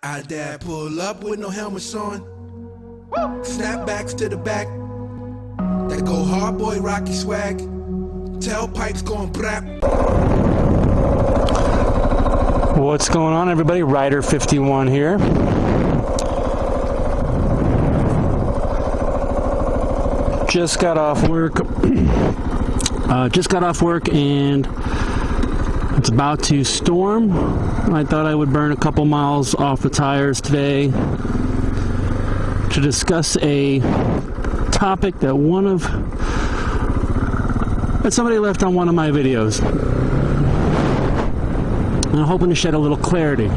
I dare pull up with no helmets on. Snapbacks to the back. That go hard boy Rocky swag. Tailpipes going brap. What's going on, everybody? Rider 51 here. Just got off work. And it's about to storm. I thought I would burn a couple miles off the tires today to discuss a topic that somebody left on one of my videos. And I'm hoping to shed a little clarity.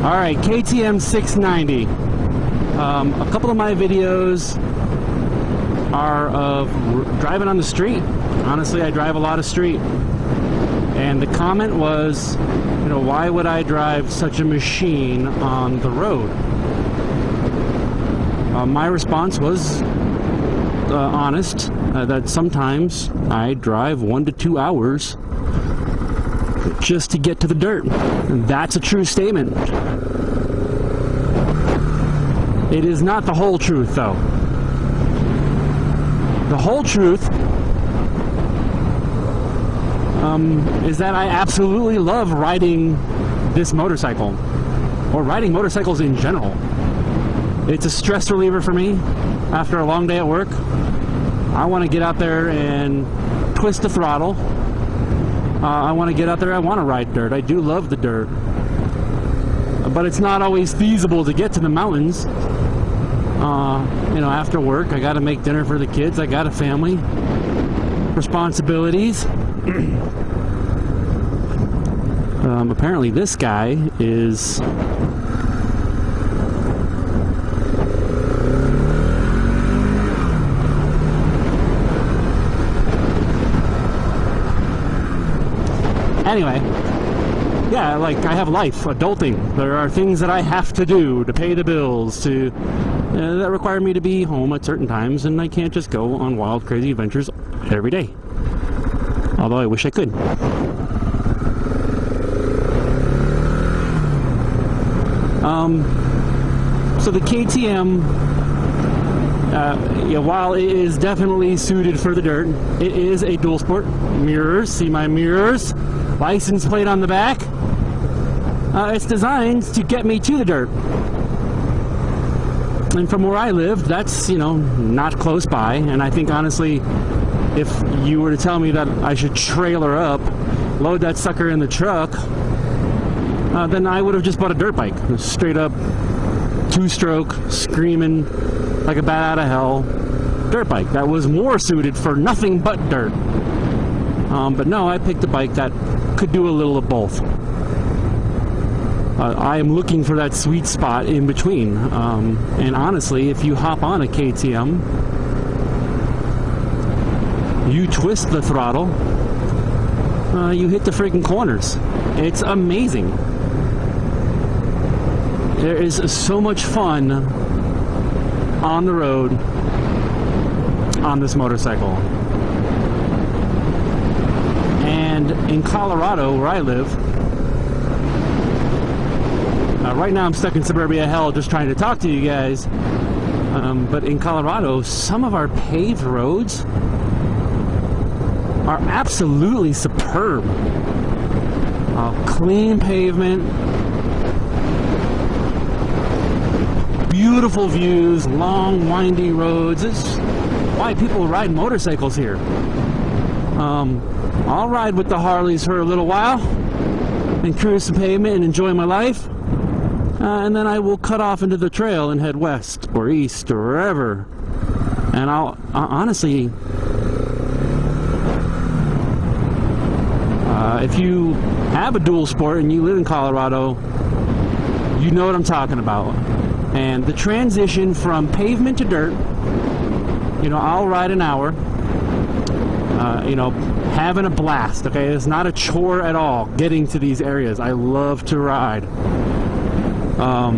Alright, KTM 690. A couple of my videos are of driving on the street. Honestly, I drive a lot of street. And the comment was, why would I drive such a machine on the road? My response was honest, that sometimes I drive 1 to 2 hours just to get to the dirt. And that's a true statement. It is not the whole truth, though. The whole truth is that I absolutely love riding this motorcycle, or riding motorcycles in general. It's a stress reliever for me after a long day at work. I want to get out there and twist the throttle. I want to get out there. I want to ride dirt. I do love the dirt. But it's not always feasible to get to the mountains. After work, I got to make dinner for the kids. I got a family, responsibilities. Apparently this guy is anyway. Yeah, I have life, adulting. There are things that I have to do to pay the bills, that require me to be home at certain times, and I can't just go on wild, crazy adventures every day. Although I wish I could. So the KTM, while it is definitely suited for the dirt, it is a dual sport. Mirrors, see my mirrors? License plate on the back. It's designed to get me to the dirt. And from where I live, that's, not close by. And I think, honestly, if you were to tell me that I should trailer up, load that sucker in the truck, then I would have just bought a dirt bike. Straight up, 2-stroke, screaming like a bat out of hell dirt bike. That was more suited for nothing but dirt. But no, I picked a bike that could do a little of both. I am looking for that sweet spot in between. And honestly, if you hop on a KTM, you twist the throttle, you hit the freaking corners. It's amazing. There is so much fun on the road on this motorcycle. And in Colorado, where I live, right now I'm stuck in suburbia hell just trying to talk to you guys. But in Colorado, some of our paved roads are absolutely superb. Clean pavement, beautiful views, long, windy roads. It's why people ride motorcycles here. I'll ride with the Harleys for a little while and cruise some pavement and enjoy my life. And then I will cut off into the trail and head west or east or wherever. And I'll honestly, if you have a dual sport and you live in Colorado, you know what I'm talking about. And the transition from pavement to dirt, I'll ride an hour, having a blast, okay? It's not a chore at all getting to these areas. I love to ride. By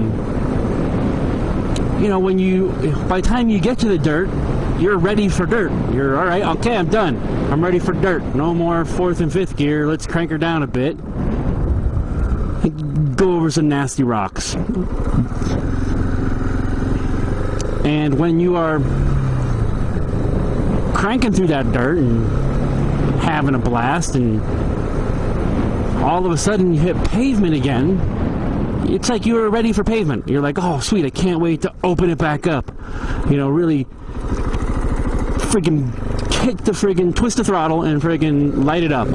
the time you get to the dirt, you're ready for dirt. You're all right. Okay, I'm done. I'm ready for dirt. No more 4th and 5th gear. Let's crank her down a bit. Go over some nasty rocks. And when you are cranking through that dirt and having a blast, and all of a sudden you hit pavement again, it's like you were ready for pavement. You're like, oh sweet, I can't wait to open it back up. You know, really friggin' kick the friggin' twist the throttle and friggin' light it up.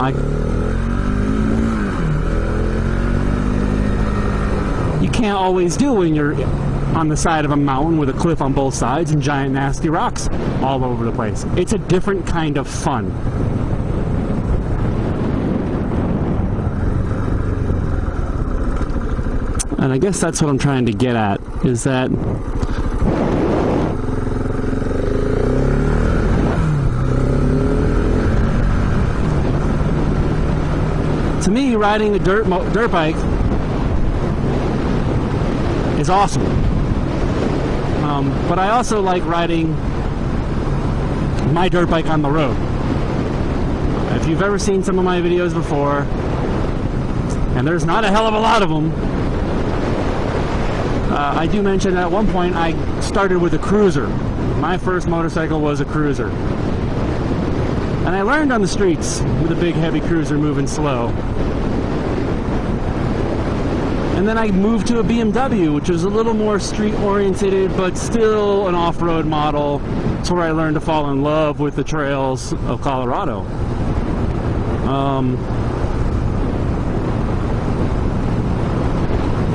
You can't always do when you're on the side of a mountain with a cliff on both sides and giant nasty rocks all over the place. It's a different kind of fun. And I guess that's what I'm trying to get at, is that to me, riding a dirt bike is awesome. But I also like riding my dirt bike on the road. If you've ever seen some of my videos before, and there's not a hell of a lot of them, I do mention at one point I started with a cruiser. My first motorcycle was a cruiser. And I learned on the streets with a big heavy cruiser moving slow. And then I moved to a BMW, which was a little more street oriented, but still an off-road model. It's where I learned to fall in love with the trails of Colorado.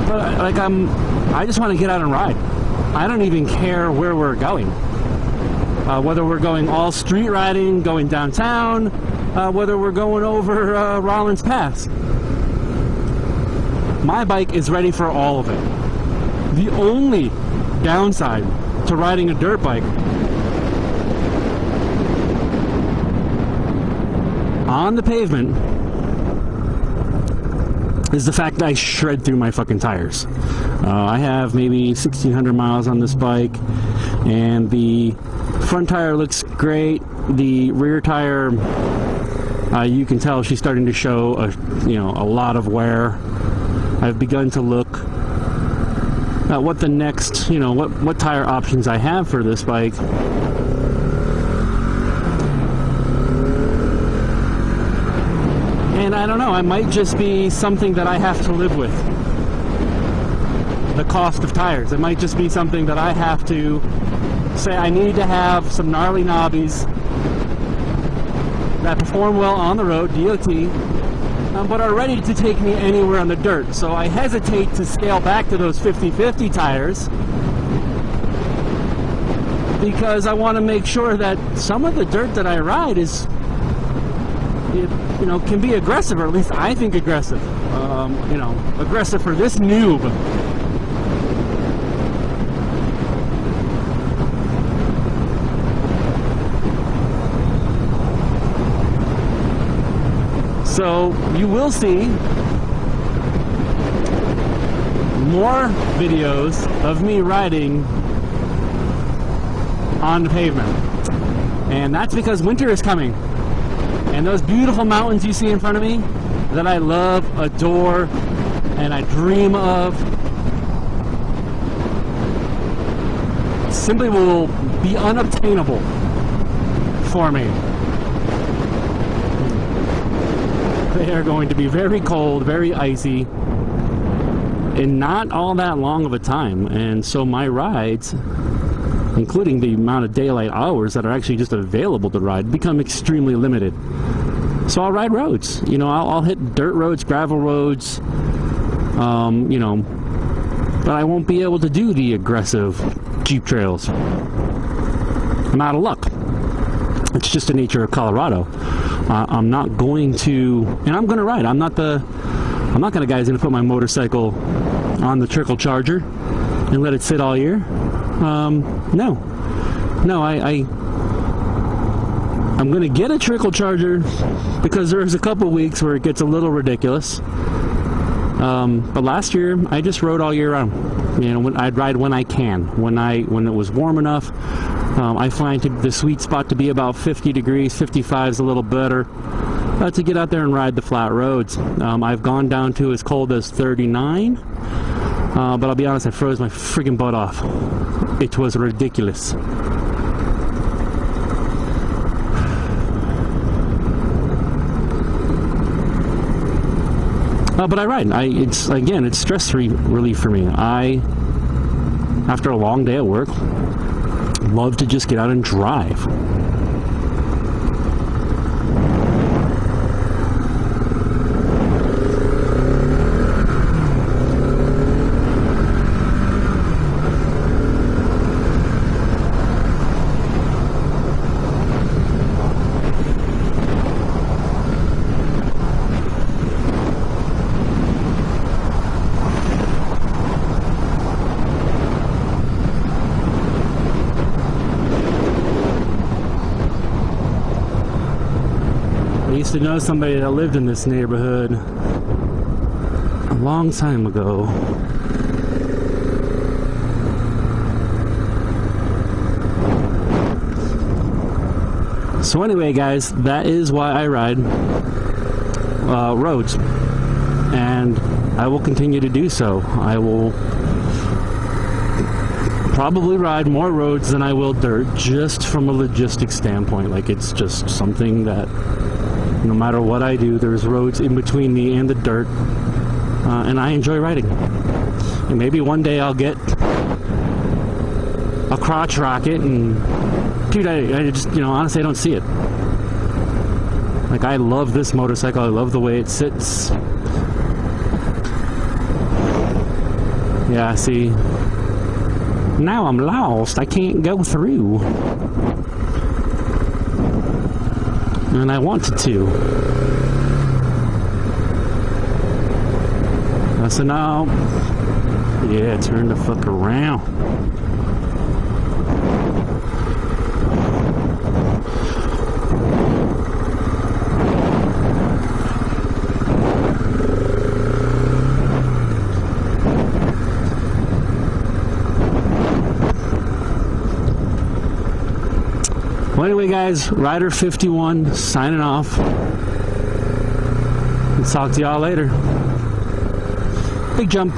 But like I just want to get out and ride. I don't even care where we're going. Whether we're going all street riding, going downtown, whether we're going over Rollins Pass. My bike is ready for all of it. The only downside to riding a dirt bike on the pavement is the fact that I shred through my fucking tires. I have maybe 1,600 miles on this bike, and the front tire looks great. The rear tire, you can tell she's starting to show a lot of wear. I've begun to look at what the next, what tire options I have for this bike. And I don't know, it might just be something that I have to live with. The cost of tires. It might just be something that I have to say I need to have some gnarly knobbies that perform well on the road, DOT, but are ready to take me anywhere on the dirt. So I hesitate to scale back to those 50/50 tires because I want to make sure that some of the dirt that I ride can be aggressive, or at least I think aggressive. Aggressive for this noob. So you will see more videos of me riding on the pavement. And that's because winter is coming. And those beautiful mountains you see in front of me that I love, adore, and I dream of simply will be unobtainable for me. They are going to be very cold, very icy, and not all that long of a time. And so my rides, including the amount of daylight hours that are actually just available to ride, become extremely limited. So I'll ride roads. I'll hit dirt roads, gravel roads, but I won't be able to do the aggressive Jeep trails. I'm out of luck. It's just the nature of Colorado. I'm not going to, and I'm going to ride. I'm not the guy who's going to put my motorcycle on the trickle charger and let it sit all year. No, I'm going to get a trickle charger because there's a couple weeks where it gets a little ridiculous. But last year I just rode all year round. You know, I'd ride when I can. When it was warm enough, I find the sweet spot to be about 50 degrees. 55 is a little better to get out there and ride the flat roads. I've gone down to as cold as 39, but I'll be honest, I froze my friggin' butt off. It was ridiculous. But I ride. It's stress relief for me. After a long day at work, love to just get out and drive. I used to know somebody that lived in this neighborhood a long time ago. So anyway, guys, that is why I ride roads, and I will continue to do so. I will probably ride more roads than I will dirt, just from a logistics standpoint. Like, it's just something that no matter what I do, there's roads in between me and the dirt, and I enjoy riding. And maybe one day I'll get a crotch rocket, and dude, I just, honestly, I don't see it. Like, I love this motorcycle. I love the way it sits. Yeah, see, now I'm lost. I can't go through. And I wanted to. So now, yeah, turn the fuck around. Well, anyway, guys, Rider 51 signing off. I'll talk to y'all later. Big jump.